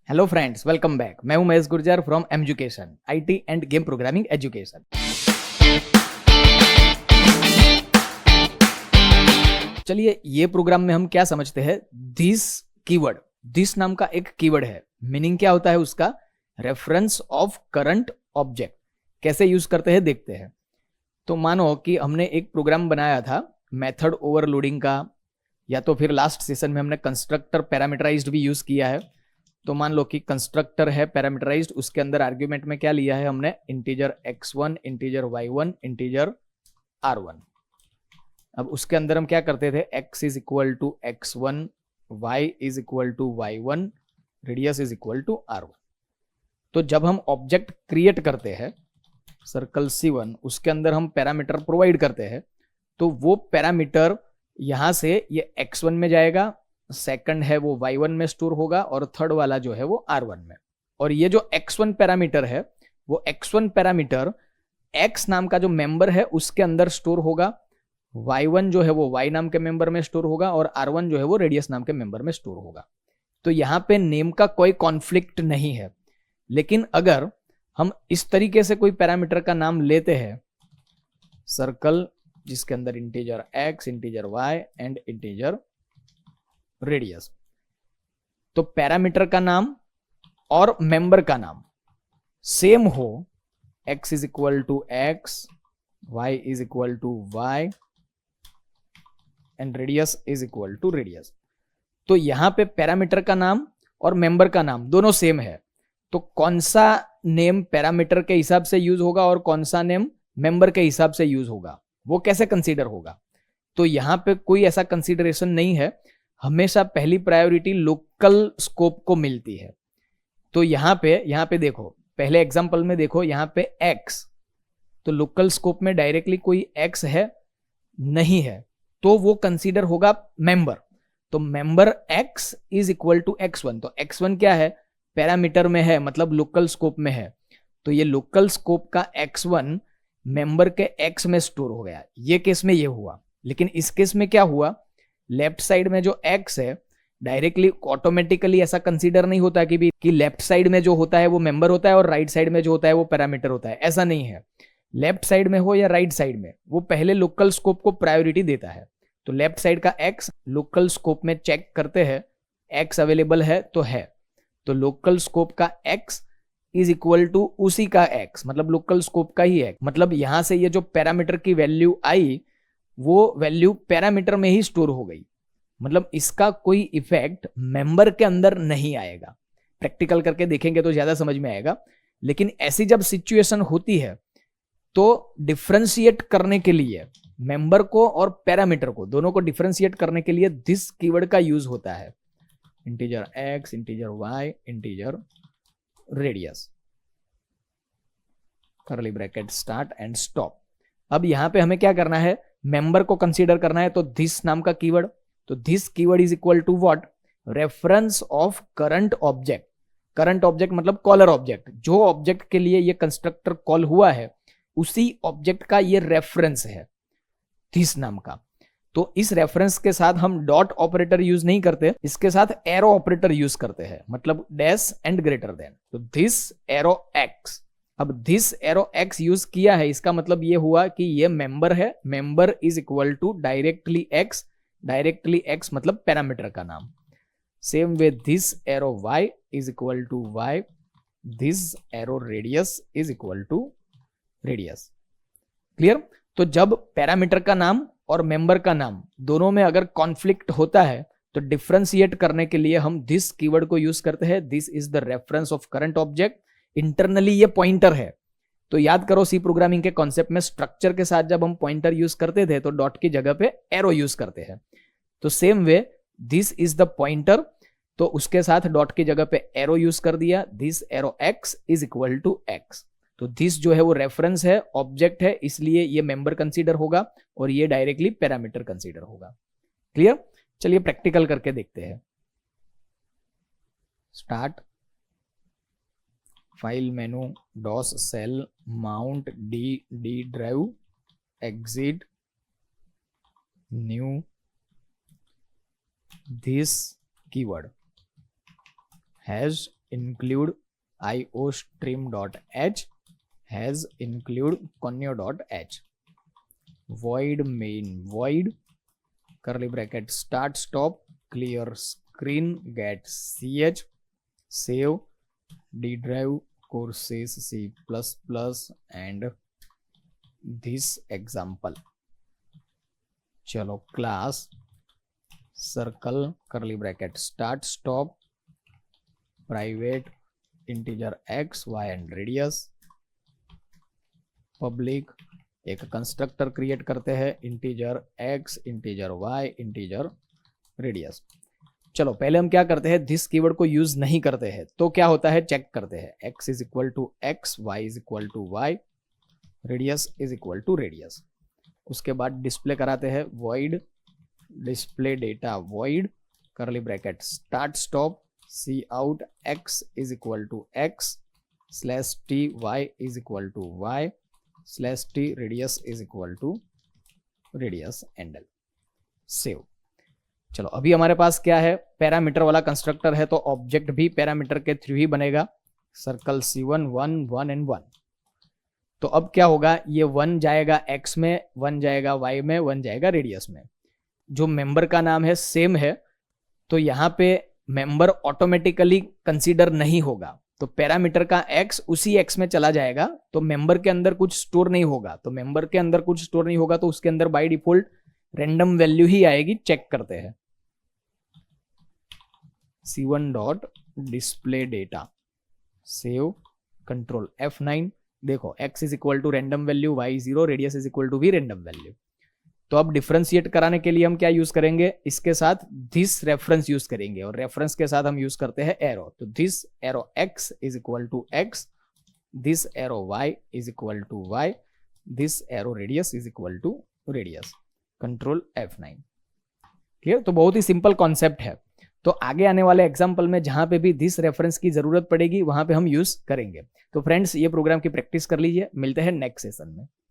Hello friends, welcome back. मैं हूं Mahesh Gurjar from education IT end game programming education. चलिए, ये प्रोग्राम में हम क्या समझते हैं। दिस कीवर्ड, दिस नाम का एक कीवर्ड है। मीनिंग क्या होता है उसका? Reference of current object. कैसे यूज करते हैं देखते हैं। तो मानो कि हमने एक प्रोग्राम बनाया था मेथड ओवरलोडिंग का, या तो फिर लास्ट सेशन में हमने कंस्ट्रक्टर पैरामीटराइज्ड भी यूज किया है। तो मान लो कि कंस्ट्रक्टर है पैरामीटराइज्ड, उसके अंदर आर्ग्यूमेंट में क्या लिया है हमने? Integer x1, integer y1, integer r1। अब उसके अंदर हम क्या करते थे? x is equal to x1, y is equal to y1, radius is equal to r1। तो जब हम ऑब्जेक्ट क्रिएट करते हैं सर्कल C1, उसके अंदर हम पैरामीटर प्रोवाइड करते हैं, तो वो पैरामीटर यहां से ये x1 में जाएगा, सेकंड है वो y1 में स्टोर होगा, और थर्ड वाला जो है वो r1 में। और ये जो x1 पैरामीटर है, वो x1 पैरामीटर x नाम का जो मेंबर है उसके अंदर स्टोर होगा, y1 जो है वो y नाम के मेंबर में स्टोर होगा, और r1 जो है वो रेडियस नाम के मेंबर में स्टोर होगा। तो यहां पे नेम का कोई कॉन्फ्लिक्ट नहीं है। लेकिन अगर हम इस तरीके से कोई पैरामीटर का नाम लेते हैं, सर्कल जिसके अंदर integer x, integer y and integer radius, तो पैरामीटर का नाम और मेंबर का नाम सेम हो, x is equal to x, y is equal to y and radius is equal to radius, तो यहां पे पैरामीटर का नाम और मेंबर का नाम दोनों सेम है। तो कौन सा नेम पैरामीटर के हिसाब से यूज होगा और कौन सा नेम मेंबर के हिसाब से यूज होगा, वो कैसे कंसीडर होगा? तो यहां पे कोई ऐसा कंसीडरेशन नहीं है। हमेशा पहली प्रायोरिटी लोकल स्कोप को मिलती है। तो यहां पे देखो, पहले एग्जांपल में देखो, यहां पे x, तो लोकल स्कोप में डायरेक्टली कोई x है नहीं है, तो वो कंसीडर होगा मेंबर। तो member x is equal to x1। तो x1 क्या है? पैरामीटर में है, मतलब लोकल स्कोप में है। तो ये लोकल स्कोप का x1 मेंबर के x में स्टोर हो गया। ये केस में ये हुआ। लेकिन इस केस में क्या हुआ? लेफ्ट साइड में जो x है, डायरेक्टली ऑटोमेटिकली ऐसा कंसीडर नहीं होता कि लेफ्ट साइड में जो होता है वो मेंबर होता है और राइट साइड में जो होता है वो पैरामीटर होता है। ऐसा नहीं है। लेफ्ट साइड में हो या राइट साइड में, वो पहले लोकल स्कोप को प्रायोरिटी देता है। तो लेफ्ट साइड का x लोकल स्कोप में चेक करते हैं, x अवेलेबल है तो है। तो लोकल स्कोप का x इज इक्वल टू उसी का x, मतलब लोकल स्कोप का ही x। मतलब यहां से ये जो पैरामीटर की वैल्यू आई, वो वैल्यू पैरामीटर में ही स्टोर हो गई। मतलब इसका कोई इफेक्ट मेंबर के अंदर नहीं आएगा। प्रैक्टिकल करके देखेंगे तो ज्यादा समझ में आएगा। लेकिन ऐसी जब सिचुएशन होती है, तो डिफरेंशिएट करने के लिए मेंबर को और पैरामीटर को, दोनों को डिफरेंशिएट करने के लिए दिस कीवर्ड का यूज होता है। Integer x, integer y, integer radius, curly bracket start and stop. अब यहां पे हमें क्या करना है? मेंबर को कंसीडर करना है। तो दिस नाम का कीवर्ड, तो this keyword is equal to what? Reference of current object. Current object मतलब कॉलर ऑब्जेक्ट। जो ऑब्जेक्ट के लिए ये कंस्ट्रक्टर कॉल हुआ है, उसी ऑब्जेक्ट का ये रेफरेंस है दिस नाम का। तो इस रेफरेंस के साथ हम डॉट ऑपरेटर यूज नहीं करते, इसके साथ एरो ऑपरेटर यूज करते हैं, मतलब डैश एंड ग्रेटर देन। तो दिस एरो एक्स, अब दिस एरो एक्स यूज किया है, इसका मतलब ये हुआ कि ये मेंबर है। Member is equal to directly X, directly X मतलब पैरामीटर का नाम। Same way this arrow Y is equal to Y, this arrow radius is equal to radius. Clear? तो जब पैरामीटर का नाम और मेंबर का नाम दोनों में अगर कॉन्फ्लिक्ट होता है, तो डिफरेंशिएट करने के लिए हम दिस कीवर्ड को यूज करते हैं। This is the reference of current object. Internally ये पॉइंटर है। तो याद करो, सी प्रोग्रामिंग के कॉन्सेप्ट में स्ट्रक्चर के साथ जब हम पॉइंटर यूज करते थे, तो डॉट की जगह पे एरो यूज करते हैं। तो same way this is the pointer, तो उसके साथ डॉट की जगह पे एरो यूज कर दिया। This arrow X is equal to X. तो दिस जो है वो रेफरेंस है, ऑब्जेक्ट है, इसलिए ये मेंबर कंसीडर होगा और ये डायरेक्टली पैरामीटर कंसीडर होगा। क्लियर? चलिए प्रैक्टिकल करके देखते हैं। Start, file menu, DOS shell, mount D drive, exit, new, this keyword has include iostream.h has include conio.h. void main void curly bracket start stop clear screen get ch save d drive courses C++ and this example. चलो class circle curly bracket start stop private integer x y and radius public एक constructor create करते हैं integer x integer y integer radius. चलो पहले हम क्या करते हैं, दिस कीवर्ड को यूज नहीं करते हैं तो क्या होता है चेक करते हैं. x is equal to x, y is equal to y, radius is equal to radius. उसके बाद डिस्प्ले कराते हैं void display data void curly bracket start stop C out x is equal to x slash t y is equal to y slash t radius is equal to radius endl. Save. चलो अभी हमारे पास क्या है, parameter वाला constructor है तो object भी parameter के थ्रू ही बनेगा. Circle C1 1 1 and 1. तो अब क्या होगा, ये 1 जाएगा x में, 1 जाएगा y में, 1 जाएगा रेडियस में. जो मेंबर का नाम है सेम है तो यहाँ पे मेंबर ऑटोमेटिकली कंसीडर नहीं होगा. तो पैरामीटर का x उसी x में चला जाएगा तो मेंबर के अंदर कुछ स्टोर नहीं होगा. तो मेंबर के अंदर कुछ स्टोर नहीं होगा तो उसके अंदर बाय डिफॉल्ट रैंडम वैल्यू ही आएगी. चेक करते हैं. C1 dot display data save control F9. देखो x is equal to random value, y 0, radius is equal to भी रैंडम वैल्यू. तो अब डिफरेंशिएट कराने के लिए हम क्या यूज करेंगे, इसके साथ दिस रेफरेंस यूज करेंगे और रेफरेंस के साथ हम यूज करते हैं एरो. तो this arrow x is equal to x, this arrow y is equal to y, this arrow radius is equal to radius. Control F9. ठीक है, तो बहुत ही सिंपल कॉन्सेप्ट है. तो आगे आने वाले एग्जाम्पल में जहां पे भी दिस रेफरेंस की जरूरत पड़ेगी वहां पे हम यूज करेंगे. तो फ्रेंड्स ये प्रोग्राम की प्रैक्टिस कर लीजिए. मिलते हैं नेक्स्ट सेशन में.